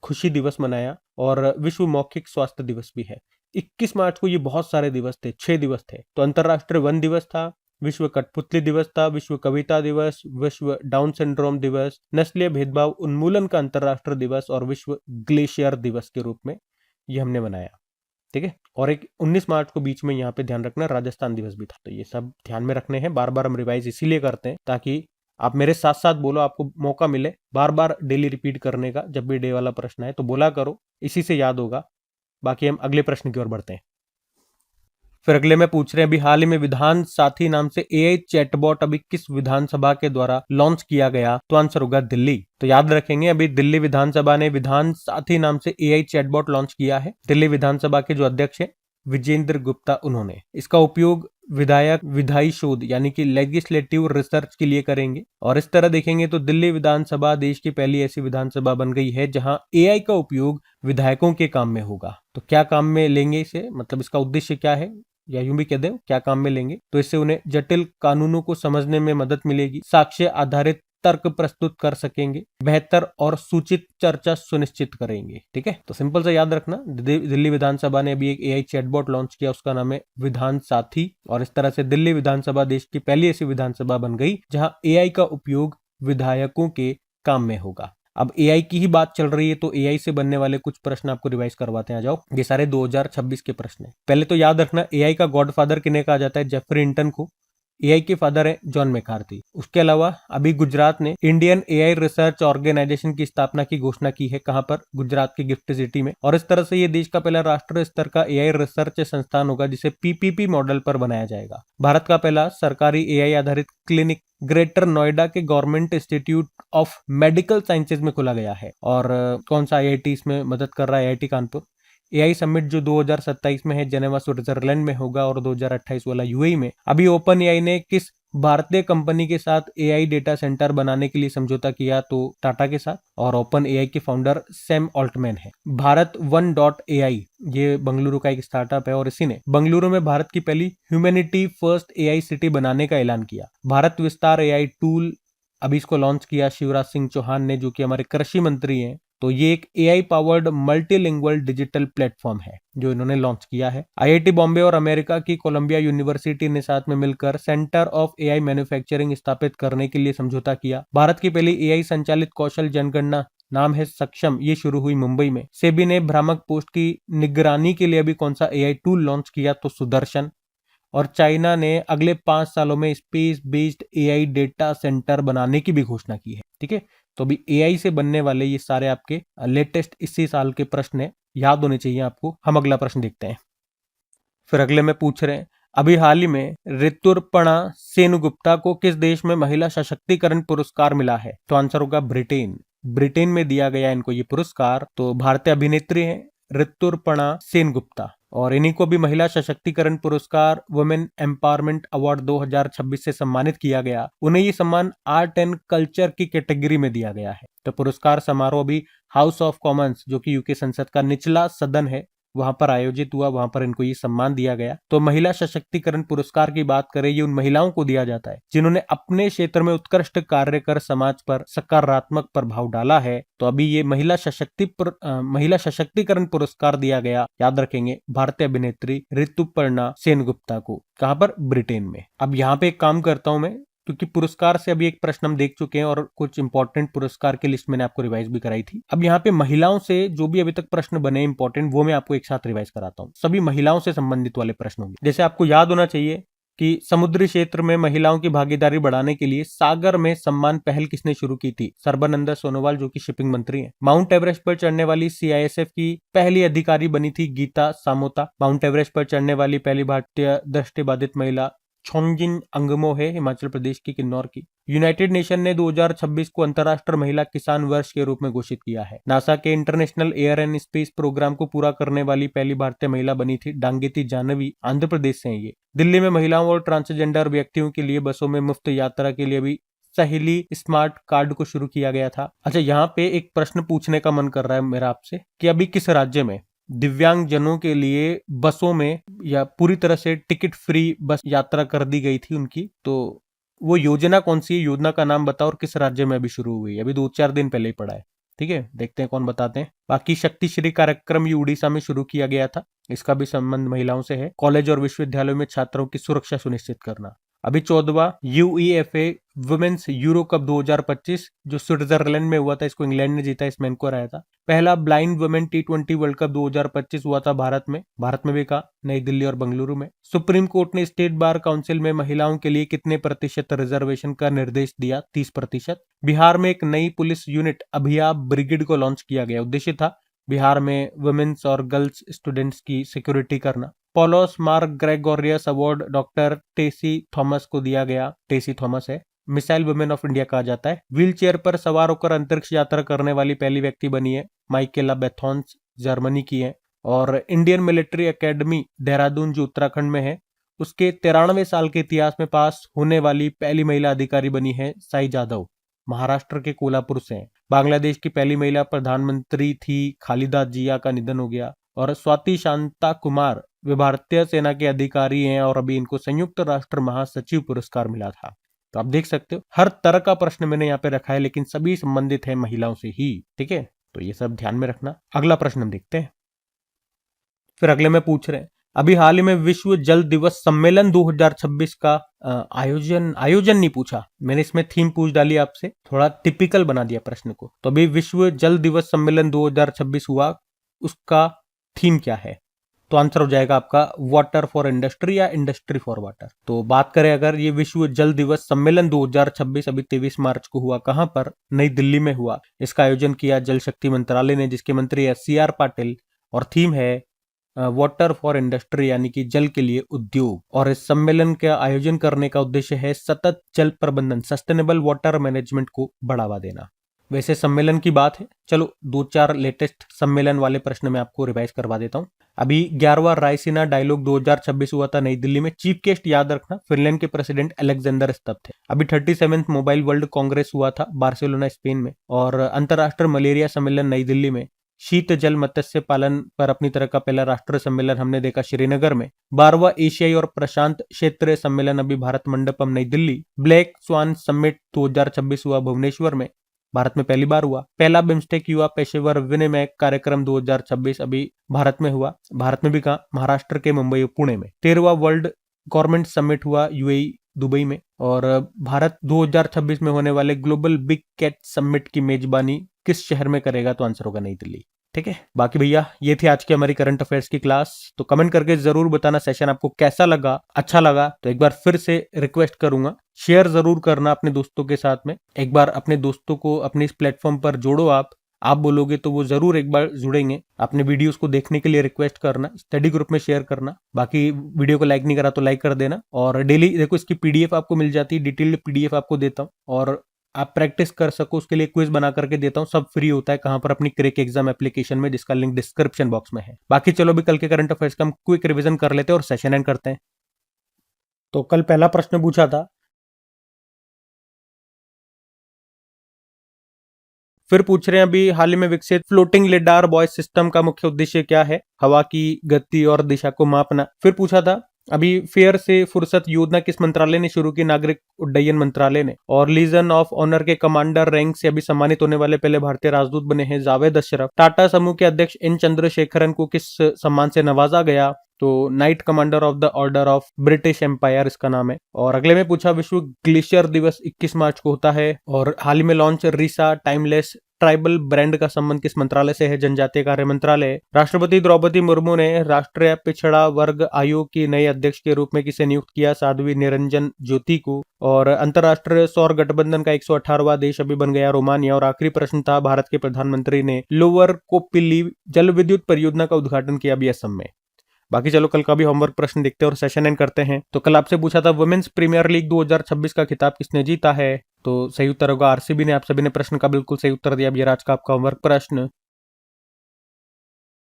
Speaker 1: खुशी दिवस मनाया और विश्व मौखिक स्वास्थ्य दिवस भी है। 21 मार्च को ये बहुत सारे दिवस थे, 6 दिवस थे। तो अंतरराष्ट्रीय वन दिवस था, विश्व कठपुतली दिवस था, विश्व कविता दिवस, विश्व डाउन सिंड्रोम दिवस, नस्लीय भेदभाव उन्मूलन का अंतरराष्ट्रीय दिवस और विश्व ग्लेशियर दिवस के रूप में ये हमने मनाया। ठीक है, और एक 19 मार्च को बीच में यहाँ पे ध्यान रखना राजस्थान दिवस भी था। तो ये सब ध्यान में रखने हैं, बार बार हम रिवाइज इसीलिए करते हैं ताकि आप मेरे साथ साथ बोलो, आपको मौका मिले बार बार डेली रिपीट करने का। जब भी डे वाला प्रश्न है तो बोला करो, इसी से याद होगा। बाकी हम अगले प्रश्न की ओर बढ़ते हैं। फिर अगले में पूछ रहे हैं, अभी हाल ही में विधान साथी नाम से एआई चैटबॉट अभी किस विधानसभा के द्वारा लॉन्च किया गया? तो आंसर होगा दिल्ली। तो याद रखेंगे, अभी दिल्ली विधानसभा ने विधान साथी नाम से एआई चैटबॉट लॉन्च किया है। दिल्ली विधानसभा के जो अध्यक्ष है विजेंद्र गुप्ता, उन्होंने इसका उपयोग विधायी शोध यानी कि लेजिस्लेटिव रिसर्च के लिए करेंगे। और इस तरह देखेंगे तो दिल्ली विधानसभा देश की पहली ऐसी विधानसभा बन गई है जहां एआई का उपयोग विधायकों के काम में होगा। तो क्या काम में लेंगे इसे, मतलब इसका उद्देश्य क्या है, या यूं भी कह दें क्या काम में लेंगे? तो इससे उन्हें जटिल कानूनों को समझने में मदद मिलेगी, साक्ष्य आधारित तर्क प्रस्तुत कर सकेंगे, बेहतर और सूचित चर्चा सुनिश्चित करेंगे। ठीक है, तो सिंपल से याद रखना, दिल्ली विधानसभा ने अभी एक एआई चैटबॉट लॉन्च किया, उसका नाम है विधान साथी। और इस तरह से दिल्ली विधानसभा देश की पहली ऐसी विधानसभा बन गई जहां एआई का उपयोग विधायकों के काम में होगा। अब एआई की ही बात चल रही है तो एआई से बनने वाले कुछ प्रश्न आपको रिवाइज करवाते हैं, आ जाओ। ये सारे 2026 के प्रश्न हैं। पहले तो याद रखना, एआई का गॉडफादर किन्हें कहा जाता है? जेफरी हिंटन को। एआई के फादर है जॉन मैकार्थी। उसके अलावा अभी गुजरात ने इंडियन एआई रिसर्च ऑर्गेनाइजेशन की स्थापना की घोषणा की है। कहां पर? गुजरात की गिफ्ट सिटी में। और इस तरह से ये देश का पहला राष्ट्रीय स्तर का एआई रिसर्च संस्थान होगा जिसे पीपीपी मॉडल पर बनाया जाएगा। भारत का पहला सरकारी एआई आधारित क्लिनिक ग्रेटर नोएडा के government institute of medical sciences में खुला गया है। और कौन सा आईआईटी इसमें मदद कर रहा है? आईआईटी कानपुर। एआई समिट जो 2027 में है जेनेवा स्विट्जरलैंड में होगा और 2028 वाला यूएई में। अभी ओपन एआई ने किस भारतीय कंपनी के साथ एआई डेटा सेंटर बनाने के लिए समझौता किया? तो टाटा के साथ। और ओपन एआई के फाउंडर सैम ऑल्टमैन है। भारत वन डॉट एआई ये बंगलुरु का एक स्टार्टअप है और इसी ने बंगलुरु में भारत की पहली ह्यूमैनिटी फर्स्ट एआई सिटी बनाने का ऐलान किया। भारत विस्तार एआई टूल अभी इसको लॉन्च किया शिवराज सिंह चौहान ने, जो कि हमारे कृषि मंत्री हैं। तो ये एक AI powered multilingual digital platform है जो इन्होंने लॉन्च किया है। आईआईटी बॉम्बे और अमेरिका की कोलंबिया यूनिवर्सिटी ने साथ में मिलकर सेंटर ऑफ एआई मैन्युफैक्चरिंग स्थापित करने के लिए समझौता किया। भारत की पहली एआई संचालित कौशल जनगणना नाम है सक्षम, ये शुरू हुई मुंबई में। सेबी ने भ्रामक पोस्ट की निगरानी के लिए अभी कौन सा एआई टूल लॉन्च किया? तो सुदर्शन। और चाइना ने अगले 5 सालों में space based AI data centre बनाने की भी घोषणा की है। ठीक है, तो अभी एआई से बनने वाले ये सारे आपके लेटेस्ट इसी साल के प्रश्न है, याद होने चाहिए आपको। हम अगला प्रश्न देखते हैं। फिर अगले में पूछ रहे हैं, अभी हाल ही में ऋतुपर्णा सेनगुप्ता को किस देश में महिला सशक्तिकरण पुरस्कार मिला है? तो आंसर होगा ब्रिटेन। ब्रिटेन में दिया गया इनको ये पुरस्कार। तो भारतीय अभिनेत्री है ऋतुपर्णा सेनगुप्ता और इन्हीं को भी महिला सशक्तिकरण पुरस्कार वुमेन एम्पावरमेंट अवार्ड 2026 से सम्मानित किया गया। उन्हें ये सम्मान आर्ट एंड कल्चर की कैटेगरी में दिया गया है। तो पुरस्कार समारोह भी हाउस ऑफ कॉमन्स जो कि यूके संसद का निचला सदन है वहां पर आयोजित हुआ, वहां पर इनको ये सम्मान दिया गया। तो महिला सशक्तिकरण पुरस्कार की बात करें, ये उन महिलाओं को दिया जाता है जिन्होंने अपने क्षेत्र में उत्कृष्ट कार्य कर समाज पर सकारात्मक प्रभाव डाला है। तो अभी ये महिला सशक्तिकरण पुरस्कार दिया गया, याद रखेंगे, भारतीय अभिनेत्री ऋतुपर्णा सेनगुप्ता को। कहां पर? ब्रिटेन में। अब यहाँ पे एक काम करता हूं मैं, क्योंकि पुरस्कार से अभी एक प्रश्न हम देख चुके हैं और कुछ इंपॉर्टेंट पुरस्कार की लिस्ट मैंने आपको रिवाइज भी कराई थी। अब यहाँ पे महिलाओं से जो भी अभी तक प्रश्न बने इंपॉर्टेंट, वो मैं आपको एक साथ रिवाइज कराता हूँ। सभी महिलाओं से संबंधित वाले प्रश्न होंगे। जैसे आपको याद होना चाहिए कि समुद्री क्षेत्र में महिलाओं की भागीदारी बढ़ाने के लिए सागर में सम्मान पहल किसने शुरू की थी? सर्बानंद सोनोवाल, जो कि शिपिंग मंत्री हैं। माउंट एवरेस्ट पर चढ़ने वाली सीआईएसएफ की पहली अधिकारी बनी थी गीता सामोता। माउंट एवरेस्ट पर चढ़ने वाली पहली भारतीय दृष्टिबाधित महिला छोंजिन अंगमो है, हिमाचल प्रदेश की किन्नौर की। यूनाइटेड नेशन ने 2026 को अंतर्राष्ट्रीय महिला किसान वर्ष के रूप में घोषित किया है। नासा के international air and space program को पूरा करने वाली पहली भारतीय महिला बनी थी डांगेती जानवी, आंध्र प्रदेश से हैं ये। दिल्ली में महिलाओं और ट्रांसजेंडर व्यक्तियों के लिए बसों में मुफ्त यात्रा के लिए भी सहेली स्मार्ट कार्ड को शुरू किया गया था। अच्छा, यहाँ पे एक प्रश्न पूछने का मन कर रहा है मेरा आपसे कि अभी किस राज्य में दिव्यांग जनों के लिए बसों में या पूरी तरह से टिकट फ्री बस यात्रा कर दी गई थी उनकी? तो वो योजना कौन सी है? योजना का नाम बताओ और किस राज्य में अभी शुरू हुई? अभी 2-4 दिन पहले ही पड़ा है। ठीक है, देखते हैं कौन बताते हैं। बाकी शक्ति श्री कार्यक्रम ये उड़ीसा में शुरू किया गया था, इसका भी संबंध महिलाओं से है। कॉलेज और विश्वविद्यालयों में छात्रों की सुरक्षा सुनिश्चित करना। अभी 14वां यूईएफए वुमेन्स यूरो कप 2025 जो स्विट्जरलैंड में हुआ था, इसको इंग्लैंड ने जीता, इसमें इनको हराया था। पहला ब्लाइंड वुमेन टी20 वर्ल्ड कप 2025 हुआ था भारत में भी कहा, नई दिल्ली और बेंगलुरु में। सुप्रीम कोर्ट ने स्टेट बार काउंसिल में महिलाओं के लिए कितने प्रतिशत रिजर्वेशन का निर्देश दिया? 30%। बिहार में एक नई पुलिस यूनिट अभिया ब्रिगेड को लॉन्च किया गया। उद्देश्य था बिहार में वुमेन्स और गर्ल्स स्टूडेंट्स की सिक्योरिटी करना। पोलोस मार ग्रेगोरियस अवार्ड डॉक्टर टेसी थॉमस को दिया गया। टेसी थॉमस है, मिसाइल वुमेन ऑफ इंडिया कहा जाता है। व्हील चेयर पर सवार होकर अंतरिक्ष यात्रा करने वाली पहली व्यक्ति बनी है, माइकेला बेथॉन्स, जर्मनी की है। और इंडियन मिलिट्री एकेडमी देहरादून जो उत्तराखंड में है, उसके 93 साल के इतिहास में पास होने वाली पहली महिला अधिकारी बनी है साई जाधव, महाराष्ट्र के कोल्हापुर से हैं। बांग्लादेश की पहली महिला प्रधानमंत्री थी खालिदा जिया का निधन हो गया। और स्वाति शांता कुमार वे भारतीय सेना के अधिकारी हैं और अभी इनको संयुक्त राष्ट्र महासचिव पुरस्कार मिला था। तो आप देख सकते हो हर तरह का प्रश्न मैंने यहाँ पे रखा है, लेकिन सभी संबंधित है महिलाओं से ही। ठीक है, तो ये सब ध्यान में रखना। अगला प्रश्न हम देखते हैं। फिर अगले में पूछ रहे हैं, अभी हाल ही में विश्व जल दिवस सम्मेलन 2026 का आयोजन नहीं पूछा मैंने, इसमें थीम पूछ डाली आपसे, थोड़ा टिपिकल बना दिया प्रश्न को। तो अभी विश्व जल दिवस सम्मेलन 2026 हुआ, उसका थीम क्या है? तो आंसर हो जाएगा आपका वाटर फॉर इंडस्ट्री या इंडस्ट्री फॉर वाटर। तो बात करें अगर ये विश्व जल दिवस सम्मेलन 2026 अभी 23 मार्च को हुआ, कहां पर? नई दिल्ली में हुआ। इसका आयोजन किया जल शक्ति मंत्रालय ने, जिसके मंत्री है CR पाटिल, और थीम है वाटर फॉर इंडस्ट्री यानी कि जल के लिए उद्योग। और इस सम्मेलन का आयोजन करने का उद्देश्य है सतत जल प्रबंधन, सस्टेनेबल वाटर मैनेजमेंट को बढ़ावा देना। वैसे सम्मेलन की बात है, चलो 2-4 लेटेस्ट सम्मेलन वाले प्रश्न मैं आपको रिवाइज करवा देता हूं। अभी 11वां रायसीना डायलॉग 2026 हुआ था नई दिल्ली में। चीफ गेस्ट याद रखना फिनलैंड के प्रेसिडेंट अलेक्जेंडर स्तब थे। अभी 37वां मोबाइल वर्ल्ड कांग्रेस हुआ था बार्सिलोना स्पेन में। और अंतर्राष्ट्रीय मलेरिया सम्मेलन नई दिल्ली में। शीत जल मत्स्य पालन पर अपनी तरह का पहला राष्ट्रीय सम्मेलन हमने देखा श्रीनगर में। 12वां एशियाई और प्रशांत क्षेत्रीय सम्मेलन अभी भारत मंडपम नई दिल्ली। ब्लैक स्वान समिट 2026 हुआ भुवनेश्वर में, भारत में पहली बार हुआ। पहला बिम्स्टेक युवा पेशेवर विनिमय कार्यक्रम 2026 अभी भारत में हुआ। भारत में भी कहा? महाराष्ट्र के मुंबई और पुणे में। 13वां वर्ल्ड गवर्नमेंट समिट हुआ UAE दुबई में। और भारत 2026 में होने वाले ग्लोबल बिग कैट समिट की मेजबानी किस शहर में करेगा? तो आंसर होगा नई दिल्ली। ठीक है, बाकी भैया ये थी आज की हमारी करंट अफेयर्स की क्लास। तो कमेंट करके जरूर बताना सेशन आपको कैसा लगा, अच्छा लगा तो एक बार फिर से रिक्वेस्ट करूंगा, शेयर जरूर करना अपने दोस्तों के साथ में। एक बार अपने दोस्तों को अपने इस प्लेटफॉर्म पर जोड़ो। आप बोलोगे तो वो जरूर एक बार जुड़ेंगे। अपने वीडियोस को देखने के लिए रिक्वेस्ट करना, स्टडी ग्रुप में शेयर करना। बाकी वीडियो को लाइक नहीं करा तो लाइक कर देना। और डेली देखो इसकी PDF आपको मिल जाती है, डिटेल्ड PDF आपको देता हूँ, और आप प्रैक्टिस कर सको उसके लिए क्विज बना करके देता हूँ। सब फ्री होता है, कहां पर? अपनी क्रैक एग्जाम एप्लीकेशन में, जिसका लिंक डिस्क्रिप्शन बॉक्स में है। बाकी चलो भी कल के करंट अफेयर्स का हम क्विक रिवीजन कर लेते हैं और सेशन एंड करते हैं। तो कल पहला प्रश्न पूछा था, फिर पूछ रहे हैं अभी हाल ही में विकसित फ्लोटिंग लिडार वॉइस सिस्टम का मुख्य उद्देश्य क्या है? हवा की गति और दिशा को मापना। फिर पूछा था अभी फेयर से फुर्सत योजना किस मंत्रालय ने शुरू की? नागरिक उड्डयन मंत्रालय ने। और लीजन ऑफ ऑनर के कमांडर रैंक से अभी सम्मानित होने वाले पहले भारतीय राजदूत बने हैं जावेद अशरफ। टाटा समूह के अध्यक्ष N चंद्रशेखरन को किस सम्मान से नवाजा गया? तो knight commander of the order of British empire इसका नाम है। और अगले में पूछा विश्व ग्लेशियर दिवस 21 मार्च को होता है। और हाल ही में लॉन्च रीसा टाइमलेस ट्राइबल ब्रांड का संबंध किस मंत्रालय से है? जनजातीय कार्य मंत्रालय। राष्ट्रपति द्रौपदी मुर्मू ने राष्ट्रीय पिछड़ा वर्ग आयोग की नई अध्यक्ष के रूप में किसे नियुक्त किया? साध्वी निरंजन ज्योति को। और अंतरराष्ट्रीय सौर गठबंधन का 118वां देश अभी बन गया रोमानिया। और आखिरी प्रश्न था, भारत के प्रधानमंत्री ने लोअर कोपिली जल विद्युत परियोजना का उद्घाटन किया अभी असम में। बाकी चलो कल का भी होमवर्क प्रश्न देखते हैं और सेशन एंड करते हैं। तो कल आपसे पूछा था वुमेन्स प्रीमियर लीग 2026 का खिताब किसने जीता है? तो सही उत्तर होगा RCB ने। आप सभी ने प्रश्न का बिल्कुल सही उत्तर दिया। अब ये आज का आपका होमवर्क प्रश्न।